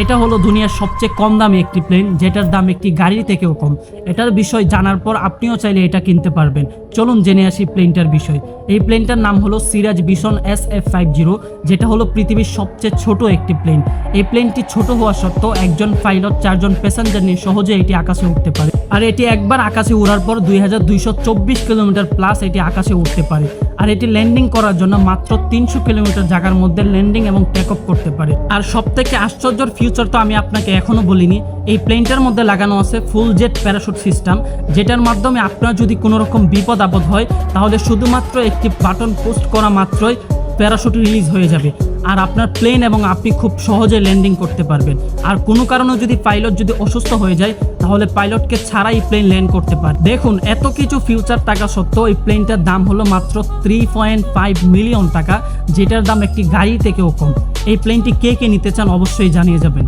এটা হলো দুনিয়ার সবচেয়ে কম দামি একটি প্লেন, যেটার দাম একটি গাড়ির থেকেও কম। এটার বিষয় জানার পর আপনিও চাইলে এটা কিনতে পারবেন। চলুন জেনে আসি প্লেনটার বিষয়। এই প্লেনটার নাম হলো সিরাজ ভিশন SF50, যেটা হলো পৃথিবীর সবচেয়ে ছোট একটি প্লেন। এই প্লেনটি ছোট হওয়া সত্ত্বেও একজন পাইলট 4 জন প্যাসেঞ্জার নিয়ে সহজে এটি আকাশে উঠতে পারে। আর এটি একবার আকাশে উড়ার পর 2224 কিলোমিটার প্লাস এটি আকাশে উঠতে পারে। আর এটি ল্যান্ডিং করার জন্য মাত্র 300 কিলোমিটার জায়গার মধ্যে ল্যান্ডিং এবং টেক অফ করতে পারে। আর সবথেকে আশ্চর্যের ফিউচার তো আমি আপনাকে এখনো বলিনি, এই প্লেনটার মধ্যে লাগানো আছে ফুল জেট প্যারাশুট সিস্টেম, যেটার মাধ্যমে আপনার যদি কোনো রকম বিপদ আপদ হয় তাহলে শুধুমাত্র একটি বাটন পোস্ট করা মাত্রই প্যারাশুট রিলিজ হয়ে যাবে আর আপনার প্লেন এবং আপনি খুব সহজে ল্যান্ডিং করতে পারবেন। আর কোনো কারণে যদি পাইলট যদি অসুস্থ হয়ে যায় তাহলে পাইলটকে ছাড়াই প্লেন ল্যান্ড করতে পারে। দেখুন, এত কিছু ফিউচার থাকা সত্ত্বেও এই প্লেনটার দাম হলো মাত্র 3.5 মিলিয়ন টাকা, যেটার দাম একটি গাড়ি থেকেও কম। এই প্লেনটি কে কে নিতে চান অবশ্যই জানিয়ে যাবেন।